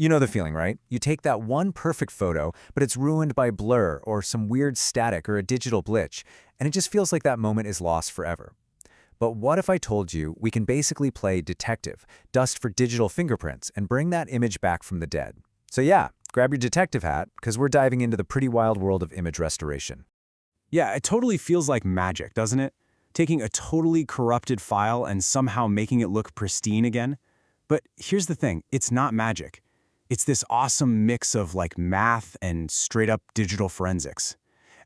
You know the feeling, right? You take that one perfect photo, but it's ruined by blur or some weird static or a digital glitch, and it just feels like that moment is lost forever. But what if I told you we can basically play detective, dust for digital fingerprints, and bring that image back from the dead? So yeah, grab your detective hat, because we're diving into the pretty wild world of image restoration. Yeah, it totally feels like magic, doesn't it? Taking a totally corrupted file and somehow making it look pristine again. But here's the thing, it's not magic. It's this awesome mix of like math and straight up digital forensics.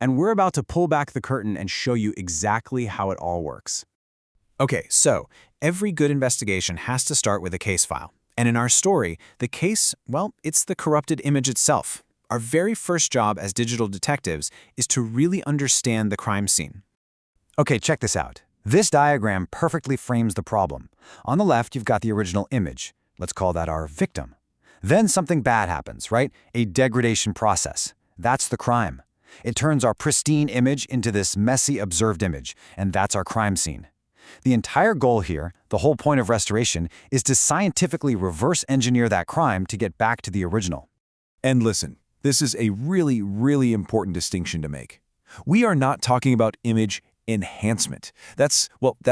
And we're about to pull back the curtain and show you exactly how it all works. Okay, so every good investigation has to start with a case file. And in our story, the case, well, it's the corrupted image itself. Our very first job as digital detectives is to really understand the crime scene. Okay, check this out. This diagram perfectly frames the problem. On the left, you've got the original image. Let's call that our victim. Then something bad happens, right? A degradation process. That's the crime. It turns our pristine image into this messy observed image, and that's our crime scene. The entire goal here, the whole point of restoration, is to scientifically reverse engineer that crime to get back to the original. And listen, this is a really, really important distinction to make. We are not talking about image enhancement. That's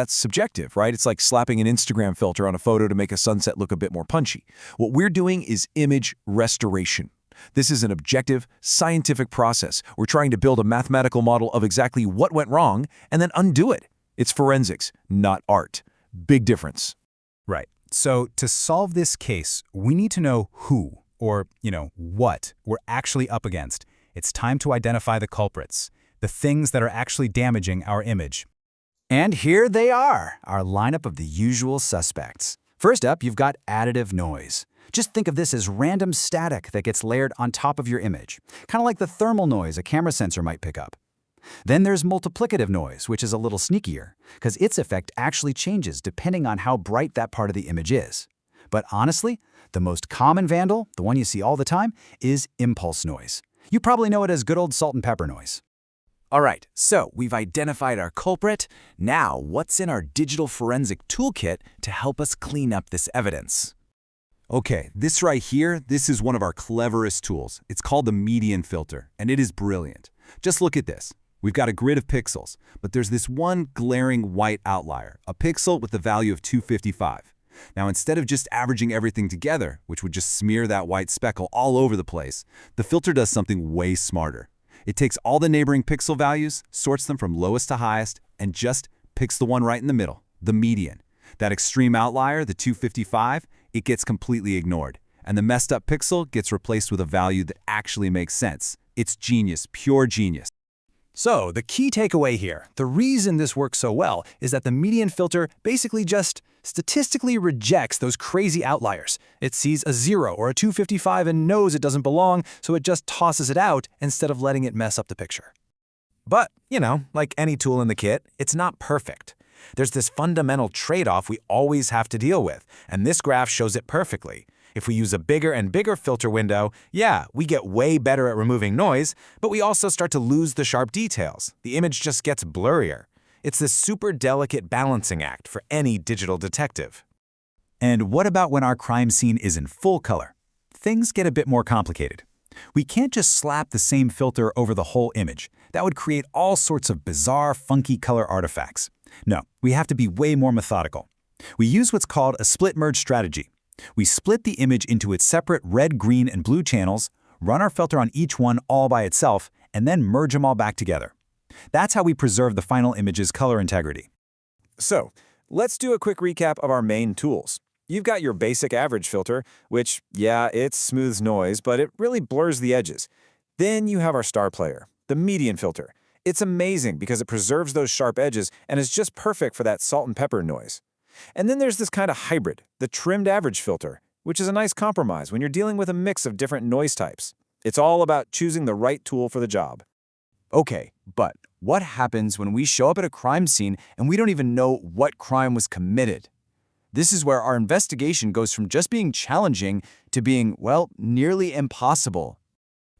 subjective, right? It's like slapping an Instagram filter on a photo to make a sunset look a bit more punchy. What we're doing is image restoration. This is an objective, scientific process. We're trying to build a mathematical model of exactly what went wrong and then undo it. It's forensics, not art. Big difference. Right. So to solve this case, we need to know who, or, what we're actually up against. It's time to identify the culprits, the things that are actually damaging our image. And here they are, our lineup of the usual suspects. First up, you've got additive noise. Just think of this as random static that gets layered on top of your image, kind of like the thermal noise a camera sensor might pick up. Then there's multiplicative noise, which is a little sneakier, because its effect actually changes depending on how bright that part of the image is. But honestly, the most common vandal, the one you see all the time, is impulse noise. You probably know it as good old salt and pepper noise. All right, so we've identified our culprit. Now, what's in our digital forensic toolkit to help us clean up this evidence? Okay, this right here, this is one of our cleverest tools. It's called the median filter, and it is brilliant. Just look at this. We've got a grid of pixels, but there's this one glaring white outlier, a pixel with the value of 255. Now, instead of just averaging everything together, which would just smear that white speckle all over the place, the filter does something way smarter. It takes all the neighboring pixel values, sorts them from lowest to highest, and just picks the one right in the middle, the median. That extreme outlier, the 255, it gets completely ignored, and the messed up pixel gets replaced with a value that actually makes sense. It's genius, pure genius. So the key takeaway here, the reason this works so well, is that the median filter basically just statistically rejects those crazy outliers. It sees a 0 or a 255 and knows it doesn't belong, so it just tosses it out instead of letting it mess up the picture. But, like any tool in the kit, it's not perfect. There's this fundamental trade-off we always have to deal with, and this graph shows it perfectly. If we use a bigger and bigger filter window, yeah, we get way better at removing noise, but we also start to lose the sharp details. The image just gets blurrier. It's this super delicate balancing act for any digital detective. And what about when our crime scene is in full color? Things get a bit more complicated. We can't just slap the same filter over the whole image. That would create all sorts of bizarre, funky color artifacts. No, we have to be way more methodical. We use what's called a split merge strategy. We split the image into its separate red, green, and blue channels, run our filter on each one all by itself, and then merge them all back together. That's how we preserve the final image's color integrity. So, let's do a quick recap of our main tools. You've got your basic average filter, which, yeah, it smooths noise, but it really blurs the edges. Then you have our star player, the median filter. It's amazing because it preserves those sharp edges and is just perfect for that salt and pepper noise. And then there's this kind of hybrid, the trimmed average filter, which is a nice compromise when you're dealing with a mix of different noise types. It's all about choosing the right tool for the job. Okay, but what happens when we show up at a crime scene and we don't even know what crime was committed? This is where our investigation goes from just being challenging to being, well, nearly impossible.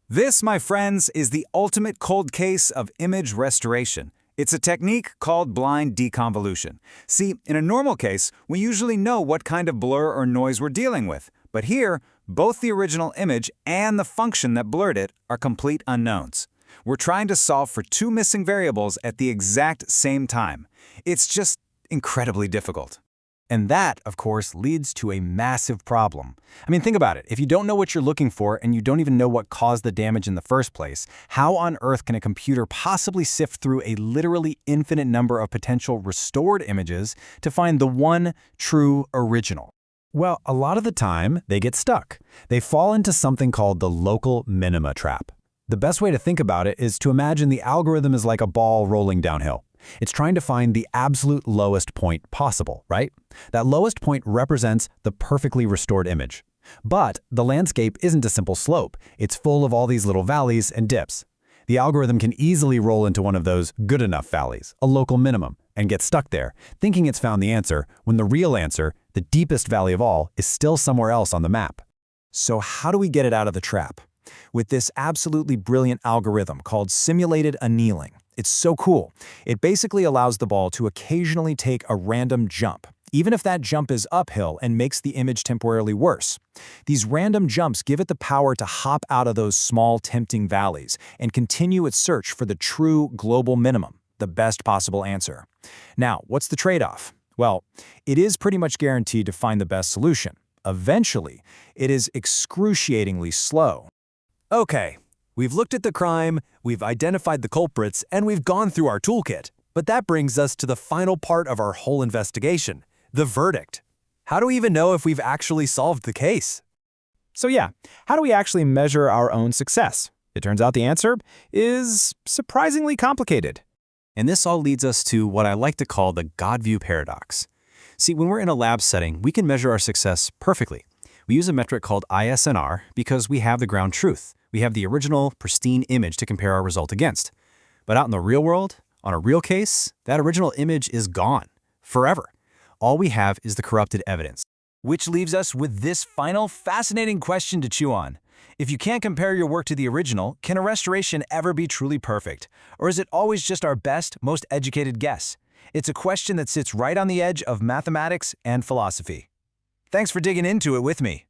This, my friends, is the ultimate cold case of image restoration. It's a technique called blind deconvolution. See, in a normal case, we usually know what kind of blur or noise we're dealing with. But here, Both the original image and the function that blurred it are complete unknowns. We're trying to solve for two missing variables at the exact same time. It's just incredibly difficult. And that, of course, leads to a massive problem. I mean, think about it. If you don't know what you're looking for and you don't even know what caused the damage in the first place, how on earth can a computer possibly sift through a literally infinite number of potential restored images to find the one true original? Well, a lot of the time, they get stuck. They fall into something called the local minima trap. The best way to think about it is to imagine the algorithm is like a ball rolling downhill. It's trying to find the absolute lowest point possible, right? That lowest point represents the perfectly restored image. But the landscape isn't a simple slope. It's full of all these little valleys and dips. The algorithm can easily roll into one of those good enough valleys, a local minimum, and get stuck there, thinking it's found the answer, when the real answer, the deepest valley of all, is still somewhere else on the map. So how do we get it out of the trap? With this absolutely brilliant algorithm called simulated annealing. It's so cool. It basically allows the ball to occasionally take a random jump, even if that jump is uphill and makes the image temporarily worse. These random jumps give it the power to hop out of those small, tempting valleys and continue its search for the true global minimum, the best possible answer. Now, what's the trade-off? Well, it is pretty much guaranteed to find the best solution. Eventually, it is excruciatingly slow. Okay, we've looked at the crime, we've identified the culprits, and we've gone through our toolkit. But that brings us to the final part of our whole investigation, the verdict. How do we even know if we've actually solved the case? So yeah, how do we actually measure our own success? It turns out the answer is surprisingly complicated. And this all leads us to what I like to call the God-view paradox. See, when we're in a lab setting, we can measure our success perfectly. We use a metric called ISNR because we have the ground truth. We have the original, pristine image to compare our result against. But out in the real world, on a real case, that original image is gone, forever. All we have is the corrupted evidence. Which leaves us with this final fascinating question to chew on. If you can't compare your work to the original, can a restoration ever be truly perfect? Or is it always just our best, most educated guess? It's a question that sits right on the edge of mathematics and philosophy. Thanks for digging into it with me.